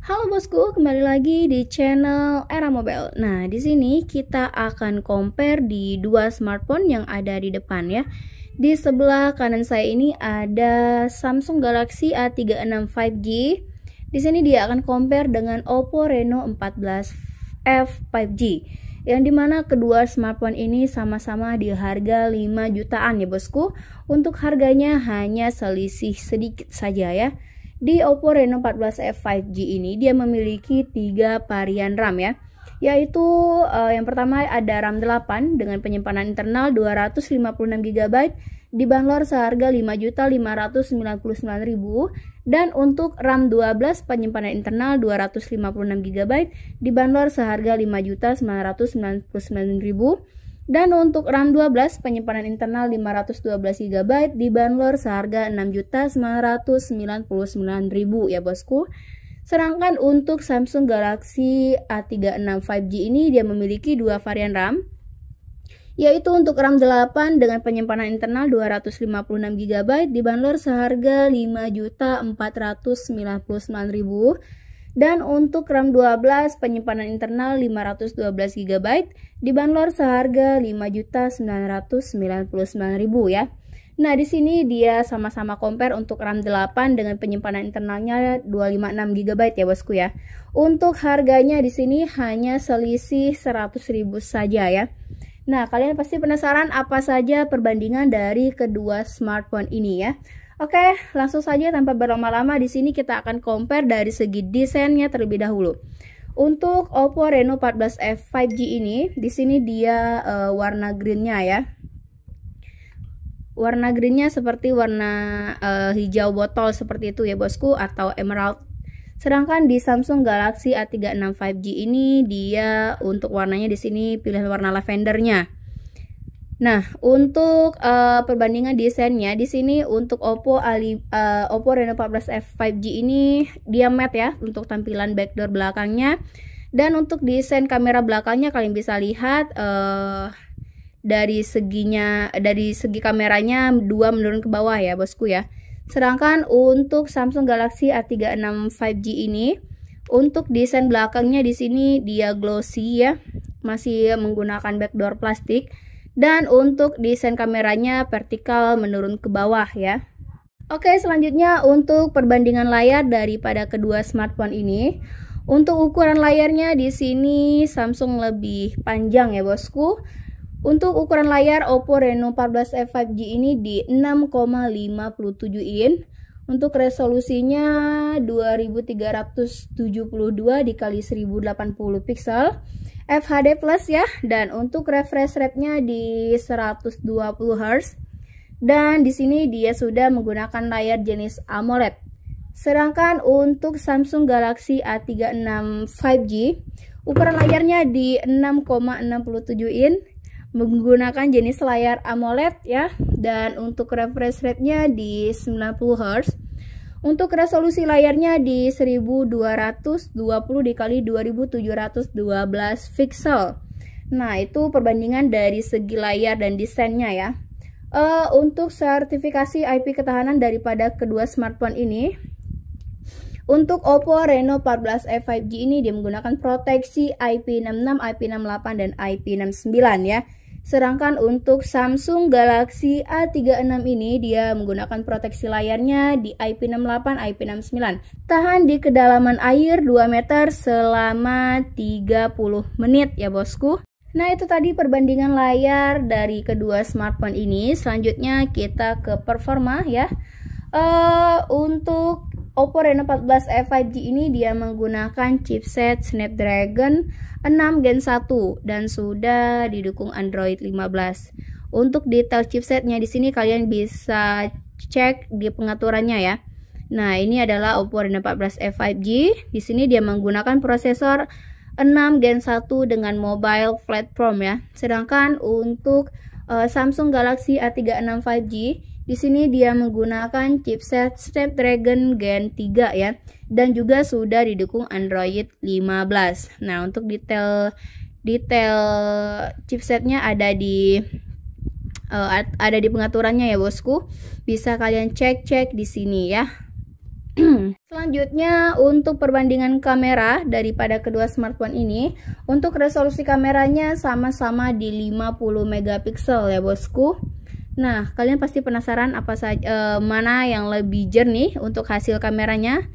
Halo bosku, kembali lagi di channel Era Mobile. Nah, di sini kita akan compare di dua smartphone yang ada di depan ya. Di sebelah kanan saya ini ada Samsung Galaxy A36 5G. Di sini dia akan compare dengan Oppo Reno 14F 5G. Yang dimana kedua smartphone ini sama-sama di harga 5 jutaan ya bosku. Untuk harganya hanya selisih sedikit saja ya. Di Oppo Reno 14F 5G ini dia memiliki 3 varian RAM ya. Yaitu yang pertama ada RAM 8 dengan penyimpanan internal 256GB dibanderol seharga 5.599.000 dan untuk RAM 12 penyimpanan internal 256GB dibanderol seharga 5.999.000 dan untuk RAM 12 penyimpanan internal 512GB dibanderol seharga 6.999.000 ya bosku. Sedangkan untuk Samsung Galaxy A36 5G ini dia memiliki dua varian RAM, yaitu untuk RAM 8 dengan penyimpanan internal 256GB dibanderol seharga 5.499.000 dan untuk RAM 12 penyimpanan internal 512GB dibanderol seharga 5.999.000 ya. Nah, di sini dia sama-sama compare untuk RAM 8 dengan penyimpanan internalnya 256GB ya bosku ya. Untuk harganya di sini hanya selisih 100.000 saja ya. Nah, kalian pasti penasaran apa saja perbandingan dari kedua smartphone ini ya. Oke, langsung saja tanpa berlama-lama di sini kita akan compare dari segi desainnya terlebih dahulu. Untuk Oppo Reno 14F 5G ini, di sini dia warna greennya ya. Warna greennya seperti warna hijau botol seperti itu ya bosku, atau emerald. Sedangkan di Samsung Galaxy A36 5G ini dia untuk warnanya di sini pilihan warna lavendernya. Nah, untuk perbandingan desainnya di sini untuk Oppo Reno 14F 5G ini dia matte ya untuk tampilan backdoor belakangnya, dan untuk desain kamera belakangnya kalian bisa lihat dari segi kameranya dua menurun ke bawah ya bosku ya. Sedangkan untuk Samsung Galaxy A36 5G ini untuk desain belakangnya di sini dia glossy ya, masih menggunakan backdoor plastik. Dan untuk desain kameranya vertikal menurun ke bawah ya. Oke, selanjutnya untuk perbandingan layar daripada kedua smartphone ini. Untuk ukuran layarnya di sini Samsung lebih panjang ya bosku. Untuk ukuran layar Oppo Reno 14F 5G ini di 6,57 in. Untuk resolusinya 2372 dikali 1080 pixel. FHD plus ya, dan untuk refresh rate-nya di 120 Hz. Dan di sini dia sudah menggunakan layar jenis AMOLED. Sedangkan untuk Samsung Galaxy A36 5G, ukuran layarnya di 6,67 in menggunakan jenis layar AMOLED ya, dan untuk refresh rate-nya di 90 Hz. Untuk resolusi layarnya di 1220 dikali 2712 pixel. Nah, itu perbandingan dari segi layar dan desainnya ya. Untuk sertifikasi IP ketahanan daripada kedua smartphone ini, untuk Oppo Reno 14F 5G ini dia menggunakan proteksi IP66, IP68 dan IP69 ya. Sedangkan untuk Samsung Galaxy A36 ini dia menggunakan proteksi layarnya di IP68, IP69. Tahan di kedalaman air 2 meter selama 30 menit ya bosku. Nah, itu tadi perbandingan layar dari kedua smartphone ini. Selanjutnya kita ke performa ya. Untuk Oppo Reno 14F 5G ini dia menggunakan chipset Snapdragon 6 Gen 1 dan sudah didukung Android 15. Untuk detail chipsetnya di sini kalian bisa cek di pengaturannya ya. Nah, ini adalah Oppo Reno 14F 5G. Di sini dia menggunakan prosesor 6 Gen 1 dengan mobile platform ya. Sedangkan untuk Samsung Galaxy A36 5G di sini dia menggunakan chipset Snapdragon Gen 3 ya, dan juga sudah didukung Android 15. Nah, untuk detail chipsetnya ada di pengaturannya ya bosku. Bisa kalian cek di sini ya. Selanjutnya untuk perbandingan kamera daripada kedua smartphone ini, untuk resolusi kameranya sama-sama di 50 megapiksel ya bosku. Nah, kalian pasti penasaran apa saja mana yang lebih jernih untuk hasil kameranya.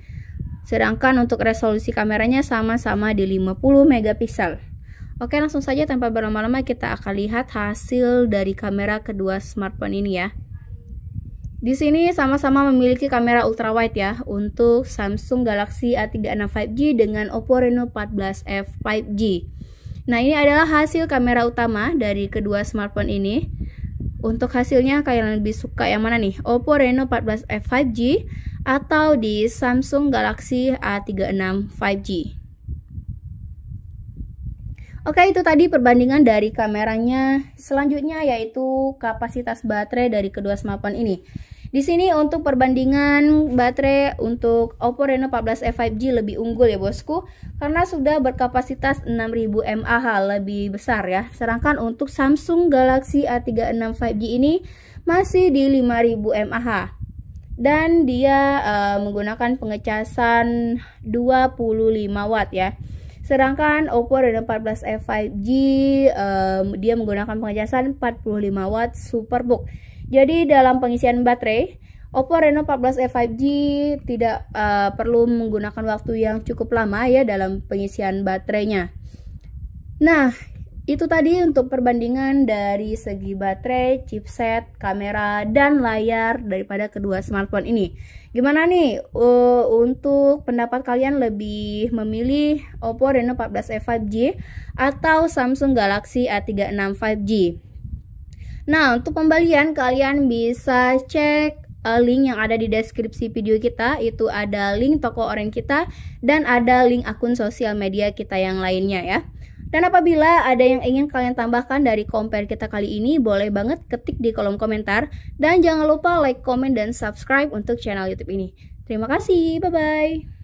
Sedangkan untuk resolusi kameranya sama-sama di 50 megapiksel. Oke, langsung saja tanpa berlama-lama kita akan lihat hasil dari kamera kedua smartphone ini ya. Di sini sama-sama memiliki kamera ultrawide ya untuk Samsung Galaxy A36 5G dengan Oppo Reno 14F 5G. Nah, ini adalah hasil kamera utama dari kedua smartphone ini. Untuk hasilnya kalian lebih suka yang mana nih? Oppo Reno 14F 5G atau di Samsung Galaxy A36 5G? Oke, itu tadi perbandingan dari kameranya. Selanjutnya yaitu kapasitas baterai dari kedua smartphone ini. Di sini untuk perbandingan baterai untuk Oppo Reno 14F 5G lebih unggul ya bosku, karena sudah berkapasitas 6000 mAh lebih besar ya. Sedangkan untuk Samsung Galaxy A36 5G ini masih di 5000 mAh. Dan dia menggunakan pengecasan 25 watt ya. Sedangkan Oppo Reno 14F 5G dia menggunakan pengecasan 45 watt Superbook. Jadi dalam pengisian baterai, Oppo Reno 14F 5G tidak perlu menggunakan waktu yang cukup lama ya dalam pengisian baterainya. Nah, itu tadi untuk perbandingan dari segi baterai, chipset, kamera, dan layar daripada kedua smartphone ini. Gimana nih untuk pendapat kalian, lebih memilih Oppo Reno 14F 5G atau Samsung Galaxy A36 5G? Nah, untuk pembelian kalian bisa cek link yang ada di deskripsi video kita. Itu ada link toko online kita dan ada link akun sosial media kita yang lainnya ya. Dan apabila ada yang ingin kalian tambahkan dari compare kita kali ini, boleh banget ketik di kolom komentar. Dan jangan lupa like, comment, dan subscribe untuk channel YouTube ini. Terima kasih, bye-bye.